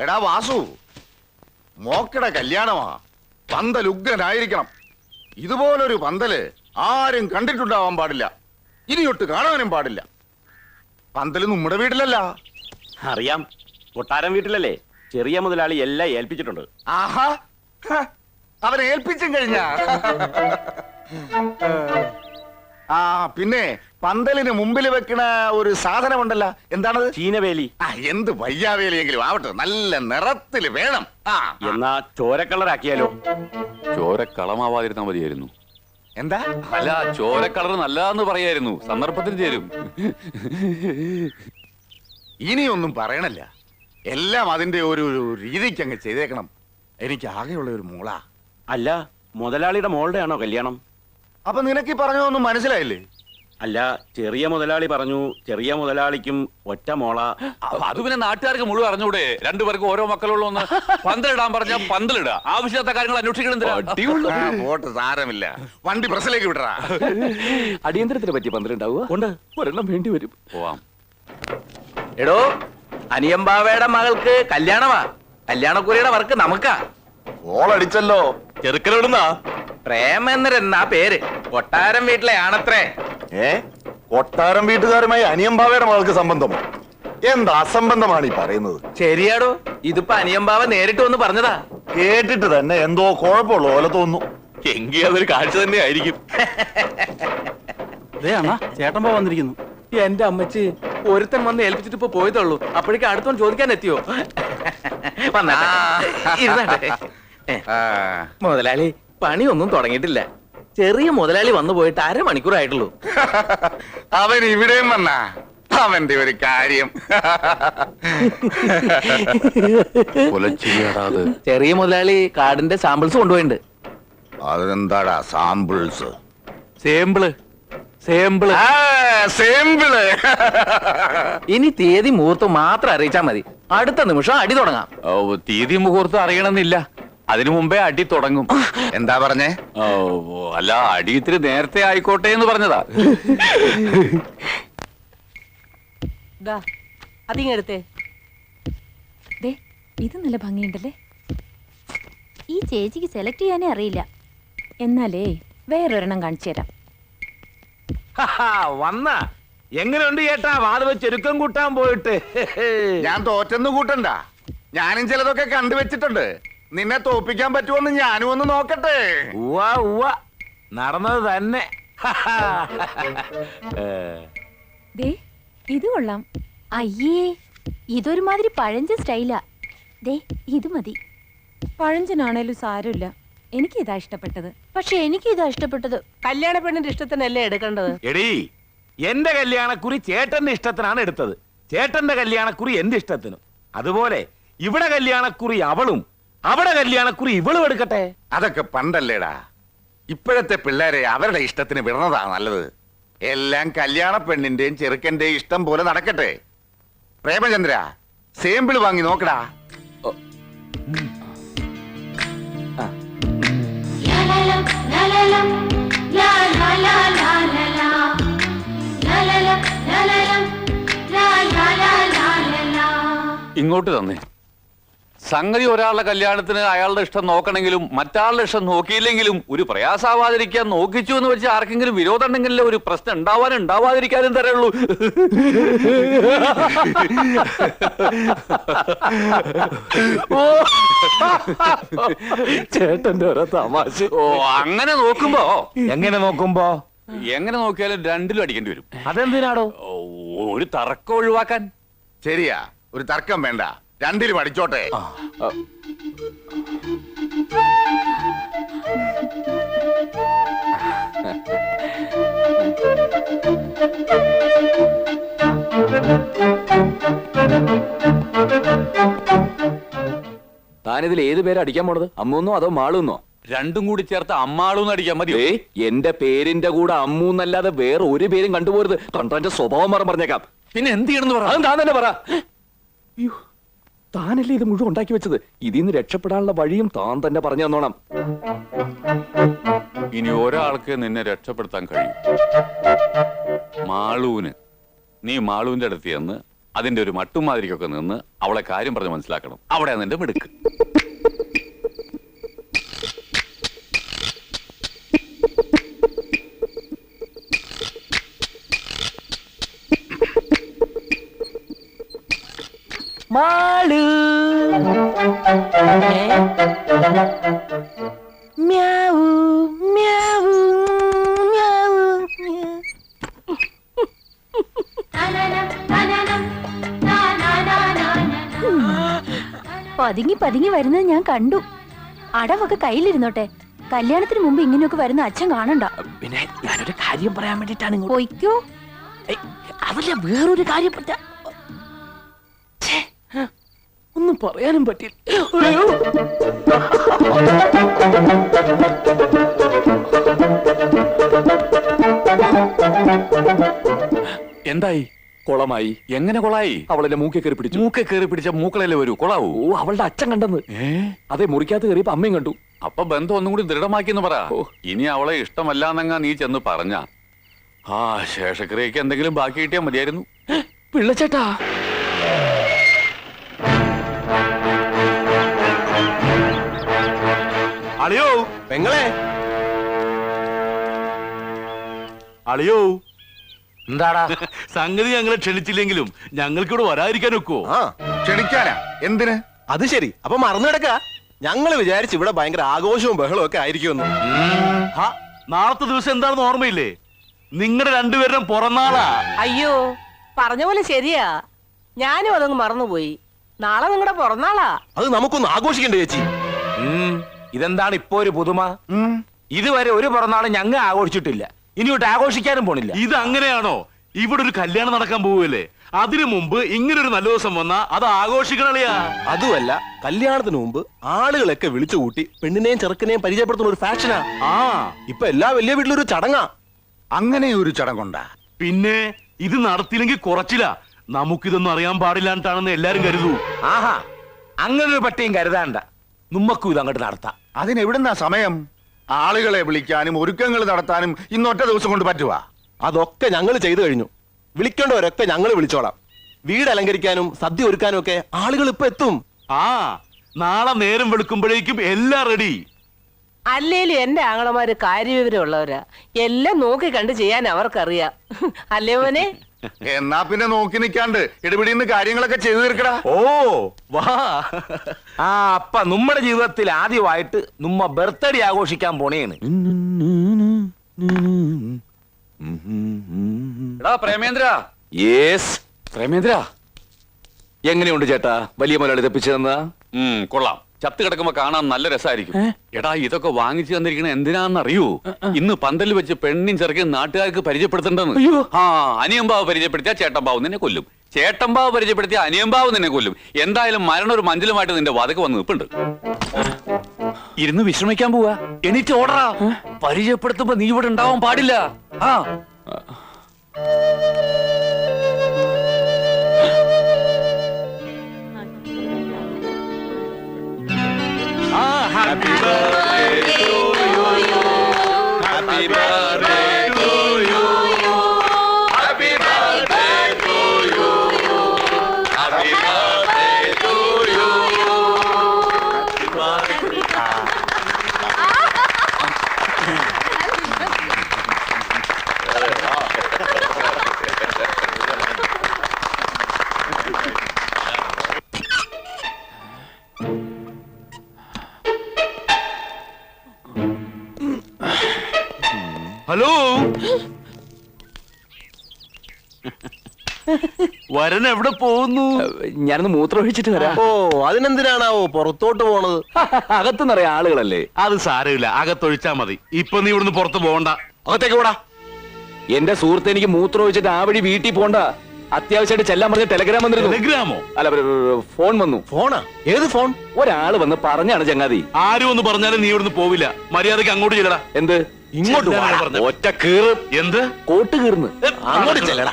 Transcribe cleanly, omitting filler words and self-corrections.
എടാ വാസു, മോക്കടെ കല്യാണമാ, പന്തൽ ഉഗ്രനായിരിക്കണം. ഇതുപോലൊരു പന്തല് ആരും കണ്ടിട്ടുണ്ടാവാൻ പാടില്ല, ഇനിയൊട്ട് കാണാനും പാടില്ല. പന്തല് നമ്മുടെ വീട്ടിലല്ല. അറിയാം, കൊട്ടാരം വീട്ടിലല്ലേ. ചെറിയ മുതലാളി എല്ലാം ഏൽപ്പിച്ചിട്ടുണ്ട്. ആഹാ, അവരെ ഏൽപ്പിച്ചും കഴിഞ്ഞ. ആ പിന്നെ പന്തലിന് മുമ്പിൽ വെക്കണ ഒരു സാധനമുണ്ടല്ലോ, എന്താണത്? ചീനവേലി. എന്ത് വയ്യാവേലിയെങ്കിലും ആവട്ടെ, നല്ല നിറത്തില് വേണം. എന്നാ ചോരക്കളറാക്കിയാലോ? ചോരക്കളമാവാതിരുന്നാ മതിയായിരുന്നു. എന്താ? അല്ല, ചോരക്കളർ നല്ലതാന്ന് പറയായിരുന്നു, സന്ദർഭത്തിന് ചേരും. ഇനിയൊന്നും പറയണല്ല, എല്ലാം അതിന്റെ ഒരു രീതിക്ക് അങ്ങ് ചെയ്തേക്കണം. എനിക്ക് ആകെയുള്ള ഒരു മോള. അല്ല, മുതലാളിയുടെ മോളുടെ ആണോ കല്യാണം? അപ്പൊ നിനക്ക് പറഞ്ഞതൊന്നും മനസ്സിലായില്ലേ? അല്ല, ചെറിയ മുതലാളി പറഞ്ഞു ചെറിയ മുതലാളിക്കും ഒറ്റ മോള. അത് പിന്നെ നാട്ടുകാർക്ക് മുഴുവൻ അറിഞ്ഞൂടെ? രണ്ടുപേർക്ക് ഓരോ മക്കളുള്ള ഒന്ന് പന്തലിടാൻ പറഞ്ഞ പന്തലിടുക, ആവശ്യത്തെ കാര്യങ്ങൾ അന്വേഷിക്കണം. വോട്ട് സാരമില്ല, വണ്ടി പ്രസിലേക്ക് വിടറാ. അടിയന്തരത്തിന് പറ്റിയ പന്തലുണ്ടാവുക ഉണ്ട്, ഒരെണ്ണം വേണ്ടി വരും. പോവാം. എടോ, അനിയമ്പാവയുടെ മകൾക്ക് കല്യാണമാ. കല്യാണക്കുറിയുടെ വർക്ക് നമുക്കാ. ഓളടിച്ചല്ലോ. ചെറുക്കലോടുന്നാ പ്രേമേന്ദ്രൻ ആ പേര്. കൊട്ടാരം വീട്ടിലെ ആണത്രേ. കൊട്ടാരം വീട്ടുകാരുമായി അനിയമ്പാവയുടെ മകൾക്ക് സംബന്ധമോ? എന്താ അസംബന്ധമാണ് ഈ പറയുന്നത്? ശരിയാടോ, ഇതിപ്പോ അനിയമ്പാവ നേരിട്ട് വന്ന് പറഞ്ഞതാ. കേട്ടിട്ട് തന്നെ എന്തോ കുഴപ്പമുള്ള പോലെ തോന്നുന്നു. എങ്കിൽ അതൊരു കാഴ്ച തന്നെ ആയിരിക്കും. ചേട്ടൻ വന്നിരിക്കുന്നു. എന്റെ അമ്മച്ചി, ഒരുത്തൻ വന്ന് ഏൽപ്പിച്ചിട്ട് ഇപ്പൊ പോയതുള്ളൂ, അപ്പോഴേക്കും അടുത്തവൻ ചോദിക്കാൻ എത്തിയോ? മുതലാളി പണിയൊന്നും തുടങ്ങിയിട്ടില്ല. ചെറിയ മുതലാളി വന്നു പോയിട്ട് 1/2 മണിക്കൂറായിട്ടുള്ളൂ. അവൻ ഇവിടെയും വന്നാ അവന്റെ ഒരു കാര്യം. ചെറിയ മുതലാളി കാർഡിന്റെ സാമ്പിൾസ് കൊണ്ടുപോയിണ്ട്. അതെന്താടാ സാമ്പിൾസ്? Sample sample sample. ഇനി തീയതി മുഹൂർത്തം മാത്രം അറിയിച്ചാ മതി, അടുത്ത നിമിഷം അടി തുടങ്ങാം. തീയതി മുഹൂർത്തം അറിയണമെന്നില്ല, അതിനു മുമ്പേ അടി തുടങ്ങും. എന്താ പറഞ്ഞേ? അല്ല, അടി ഇത്തിരി നേരത്തെ ആയിക്കോട്ടെ എന്ന് പറഞ്ഞതാ. അതിങ്ങെടുത്തേ. ഇത് നല്ല ഭംഗിയുണ്ടല്ലേ. ഈ ചേച്ചിക്ക് സെലക്ട് ചെയ്യാനേ അറിയില്ല. എന്നാലേ വേറൊരെണ്ണം കാണിച്ചു തരാം. വന്ന എങ്ങനെയുണ്ട് ചേട്ടാ? വാത് വെച്ച് ഒരുക്കം കൂട്ടാൻ പോയിട്ട്. ഞാൻ തോറ്റെന്ന് കൂട്ടണ്ട, ഞാനും ചിലതൊക്കെ കണ്ടുവച്ചിട്ടുണ്ട്. നിന്നെ തോപ്പിക്കാൻ പറ്റുമോന്ന് ഞാനും ഒന്ന് നോക്കട്ടെ. നടന്നത് തന്നെ. ഇത് കൊള്ളാം. അയ്യേ, ഇതൊരുമാതിരി പഴഞ്ചൻ സ്റ്റൈലാ. ദേ, ഇത് മതി. പഴഞ്ചനാണേലും സാരമില്ല, എനിക്ക് ഇതാ ഇഷ്ടപ്പെട്ടത്. പക്ഷെ എനിക്ക് ഇതാ ഇഷ്ടപ്പെട്ടത്. കല്യാണ പെണ്ണിന്റെ ഇഷ്ടത്തിനല്ലേ എടുക്കേണ്ടത്? എടീ, എന്റെ കല്യാണക്കുറി ചേട്ടന്റെ ഇഷ്ടത്തിനാണ് എടുത്തത്, ചേട്ടന്റെ കല്യാണക്കുറി എന്റെ ഇഷ്ടത്തിനും. അതുപോലെ ഇവിടെ കല്യാണക്കുറി അവളും, അവിടെ കല്യാണക്കുറി ഇവളും എടുക്കട്ടെ. അതൊക്കെ പണ്ടല്ലേടാ. ഇപ്പോഴത്തെ പിള്ളേരെ അവരുടെ ഇഷ്ടത്തിന് വിടണതാ നല്ലത്. എല്ലാം കല്യാണ പെണ്ണിന്റെയും ചെറുക്കന്റെയും ഇഷ്ടം പോലെ നടക്കട്ടെ. പ്രേമചന്ദ്ര, സാമ്പിൾ വാങ്ങി നോക്കടാ. ഇങ്ങോട്ട് തന്നെ. സംഗതി ഒരാളുടെ കല്യാണത്തിന് അയാളുടെ ഇഷ്ടം നോക്കണമെങ്കിലും മറ്റാളുടെ ഇഷ്ടം നോക്കിയില്ലെങ്കിലും ഒരു പ്രയാസാവാതിരിക്കാൻ നോക്കിച്ചു എന്ന് വെച്ച് ആർക്കെങ്കിലും വിരോധം ഉണ്ടെങ്കിലേ ഒരു പ്രശ്നം ഉണ്ടാവാതിരിക്കാനും തരുള്ളൂ. ചേട്ടന്റെ ഓരോ തമാശ. അങ്ങനെ നോക്കുമ്പോ എങ്ങനെ നോക്കിയാലും രണ്ടിലും അടിക്കേണ്ടി വരും. അതെന്തിനാടോ? ഒരു തർക്കം ഒഴിവാക്കാൻ. ശരിയാ, ഒരു തർക്കം വേണ്ട, രണ്ടിലും അടിച്ചോട്ടെ. താനിതിൽ ഏത് പേര് അടിക്കാൻ പോണത്? അമ്മൂന്നോ അതോ മാളൂന്നോ? രണ്ടും കൂടി ചേർത്ത് അമ്മാളൂന്ന് അടിക്കാൻ മതി. എന്റെ പേരിന്റെ കൂടെ അമ്മൂന്നല്ലാതെ വേറെ ഒരു പേരും കണ്ടുപോരുത്. കണ്ടന്റെ സ്വഭാവം പറഞ്ഞേക്കാം. പിന്നെ എന്ത് ചെയ്യണമെന്ന് പറ. അതും താൻ തന്നെ പറ. താനല്ലേ ഇത് മുഴുവൻ ഉണ്ടാക്കി വെച്ചത്? ഇതിന്ന് രക്ഷപ്പെടാനുള്ള വഴിയും താൻ തന്നെ പറഞ്ഞു തന്നോണം. ഇനി ഒരാൾക്ക് നിന്നെ രക്ഷപ്പെടുത്താൻ കഴിയും. മാളൂന്. നീ മാളൂവിന്റെ അടുത്ത് ചെന്ന് അതിന്റെ ഒരു മട്ടുമാതിരിക്കൊക്കെ നിന്ന് അവളെ കാര്യം പറഞ്ഞ് മനസ്സിലാക്കണം. അവിടെ നിന്റെ മിടുക്ക്. മാളു മ്യാവൂ മ്യാവൂ മ്യാവൂ പതുങ്ങി പതുങ്ങി വരുന്നത് ഞാൻ കണ്ടു. അടവൊക്കെ കയ്യിലിരുന്നോട്ടെ. കല്യാണത്തിന് മുമ്പ് ഇങ്ങനെയൊക്കെ വരുന്ന അച്ഛൻ കാണണ്ട. പിന്നെ ഞാനൊരു കാര്യം പറയാൻ വേണ്ടിട്ടാണ് ഇങ്ങോട്ട്. പൊയ്ക്കോ. അതല്ല, വേറൊരു കാര്യം പറ്റാ ഒന്നും പറയാനും പറ്റില്ല. അയ്യോ. എന്തായി? കൊളമായി. എങ്ങനെ കൊളായി? അവളെന്നെ മൂക്കെ കയറി പിടിച്ചു. മൂക്കെ കയറി പിടിച്ച മൂക്കളല്ലേ വരൂ, കൊളാവൂ. ഓ, അവളുടെ അച്ഛൻ കണ്ടെന്ന്. അതെ, മുറിക്കകത്ത് കയറിയപ്പോ അമ്മയും കണ്ടു. അപ്പൊ ബന്ധം ഒന്നും കൂടി ദൃഢമാക്കിന്ന് പറ. ഓ. ഇനി അവളെ ഇഷ്ടമല്ലാന്നെങ്ങാ നീ ചെന്ന് പറഞ്ഞ ആ ശേഷക്രിയക്ക് എന്തെങ്കിലും ബാക്കി കിട്ടിയാൽ മതിയായിരുന്നു. പിള്ളച്ചേട്ടാ, അളിയോ പെങ്ങളെ, അളിയോ എന്താടാ സംഗതി ഞങ്ങളെ ക്ഷണിച്ചില്ലെങ്കിലും ഞങ്ങൾക്കിവിടെ വരാതിരിക്കാൻ ഒക്കുവോ? ആ ക്ഷണിക്കാനാ? എന്തിന്? അത് ശരി. അപ്പൊ മറന്നു കിടക്ക. ഞങ്ങള് വിചാരിച്ചു ഇവിടെ ഭയങ്കര ആഘോഷവും ബഹളവും ഒക്കെ ആയിരിക്കുമെന്ന്. ഹാ, നാളത്തെ ദിവസം എന്താണെന്ന് ഓർമ്മയില്ലേ? നിങ്ങളുടെ രണ്ടുപേരും പുറന്നാളാ. അയ്യോ, പറഞ്ഞ പോലെ ശരിയാ. ഞാനും അതങ്ങ് മറന്നുപോയി. നാളെ നിങ്ങളുടെ പിറന്നാളാ. അത് നമുക്കൊന്ന് ആഘോഷിക്കണ്ടേ ചേച്ചി? ഇതെന്താണ് ഇപ്പോ ഒരു പുതുമ? ഉം. ഇതുവരെ ഒരു പിറന്നാൾ ഞങ്ങൾ ആഘോഷിച്ചിട്ടില്ല. ഇനിയോട്ട് ആഘോഷിക്കാനും പോണില്ല. ഇത് അങ്ങനെയാണോ? ഇവിടെ ഒരു കല്യാണം നടക്കാൻ പോവുകയല്ലേ, അതിനു മുമ്പ് ഇങ്ങനൊരു നല്ല ദിവസം വന്നാ അത് ആഘോഷിക്കണളിയാ. അതുമല്ല, കല്യാണത്തിന് മുമ്പ് ആളുകളൊക്കെ വിളിച്ചു കൂട്ടി പെണ്ണിനെയും ചെറുക്കനെയും പരിചയപ്പെടുത്തുന്ന ഒരു ഫാഷനാ. ആ ഇപ്പൊ എല്ലാ വലിയ വീട്ടിലൊരു ചടങ്ങാ. അങ്ങനെ ഒരു ചടങ്ങുണ്ടാ? പിന്നെ ഇത് നടത്തിയില്ലെങ്കിൽ കുറച്ചില്ല. നമുക്കിതൊന്നും അറിയാൻ പാടില്ലാണ്ടാണെന്ന് എല്ലാരും കരുതൂ. ആഹാ, അങ്ങനൊരു പട്ടിയും കരുതാണ്ട. നമ്മക്കും ഇത് അങ്ങോട്ട് നടത്താം. അതിനെവിടുന്നാ സമയം? ആളുകളെ വിളിക്കാനും ഒരുക്കങ്ങൾ നടത്താനും ഇന്നൊറ്റ ദിവസം കൊണ്ട് പറ്റുവാ? അതൊക്കെ ഞങ്ങൾ ചെയ്തു കഴിഞ്ഞു. വിളിക്കേണ്ടവരൊക്കെ ഞങ്ങൾ വിളിച്ചോളാം. വീട് അലങ്കരിക്കാനും സദ്യ ഒരുക്കാനും ഒക്കെ ആളുകൾ ഇപ്പൊ എത്തും. ആ നാളെ നേരം വെളുക്കുമ്പോഴേക്കും എല്ലാം റെഡി. അല്ലേലും എന്റെ ആങ്ങളമാര് കാര്യവിവരമുള്ളവരാ. എല്ലാം നോക്കി കണ്ട് ചെയ്യാൻ അവർക്കറിയാം. അല്ലേ മോനെ? എന്നാ പിന്നെ നോക്കി നിൽക്കാണ്ട് ഇടപിടിന്ന് കാര്യങ്ങളൊക്കെ ചെയ്തു തീർക്കടാ. ഓ വാ. ആ, അപ്പ നമ്മുടെ ജീവിതത്തിൽ ആദ്യമായിട്ട് നമ്മ ബർത്ത്ഡേ ആഘോഷിക്കാൻ പോണേണ്. എടാ പ്രേമേന്ദ്ര. യേസ്. പ്രേമേന്ദ്ര. എങ്ങനെയുണ്ട് ചേട്ടാ വലിയ മുതലാളി തെപ്പിച്ചതെന്നാ? കൊള്ളാം. ചത്ത് കിടക്കുമ്പോ കാണാൻ നല്ല രസമായിരിക്കും. എടാ, ഇതൊക്കെ വാങ്ങിച്ചു തന്നിരിക്കണ എന്തിനാന്നറിയൂ? ഇന്ന് പന്തലിൽ വെച്ച് പെണ്ണിൻ ചെറുക്കൻ നാട്ടുകാർക്ക് പരിചയപ്പെടുത്തേണ്ടെന്ന്. ആ, അനിയമ്പാവ് പരിചയപ്പെടുത്തിയാ ചേട്ടമ്പാവ് നിന്നെ കൊല്ലും. ചേട്ടമ്പാവ് പരിചയപ്പെടുത്തിയ അനിയമ്പാവ് നിന്നെ കൊല്ലും. എന്തായാലും മരണം ഒരു മഞ്ചലുമായിട്ട് നിന്റെ വാതക്ക് വന്ന് നിൽപ്പുണ്ട്. ഇരുന്ന് വിശ്രമിക്കാൻ പോവാ. എണീറ്റ് ഓടറാ. പരിചയപ്പെടുത്തുമ്പോ നീ ഇവിടെ ഉണ്ടാവാൻ പാടില്ല. ആ Happy birthday to you. Happy birthday to you. Happy birthday to you. Happy birthday to you. Hello, വരൻ എവിടെ പോകുന്നു? ഞാനൊന്ന് മൂത്രം ഒഴിച്ചിട്ട് വരാം. ഓ, അതിനെന്തിനാണാവോ പുറത്തോട്ട് പോണത്? അകത്ത് നിറയെ ആളുകളല്ലേ. അത് സാരമില്ല, അകത്തൊഴിച്ചാ മതി. ഇപ്പൊ നീ ഇവിടുന്ന് പുറത്ത് പോകണ്ട. അകത്തേക്ക് പോടാ. എന്റെ സുഹൃത്ത് എനിക്ക് മൂത്രം ഒഴിച്ചിട്ട് ആ വഴി വീട്ടിൽ പോണ്ട. അത്യാവശ്യമായിട്ട് ചെല്ലാൻ പറഞ്ഞ ടെലഗ്രാം വന്നിരുന്നു. ടെലഗ്രാമോ? അല്ല, ഫോൺ വന്നു. ഫോണാ? ഏത് ഫോൺ? ഒരാള് വന്ന് പറഞ്ഞാണ് ചങ്ങാതി. ആരും ഒന്ന് പറഞ്ഞാലും നീ ഇവിടുന്ന് പോവില്ല. മര്യാദക്ക് അങ്ങോട്ട് ചെല്ലടാ. എന്ത്? ഇങ്ങോട്ട് ചെല്ലാനാണ് വാ. പറഞ്ഞത്. ഒറ്റ കീറ്. എന്ത്? കോട്ട് കീർന്ന്. അങ്ങോട്ട് ചെല്ലടാ.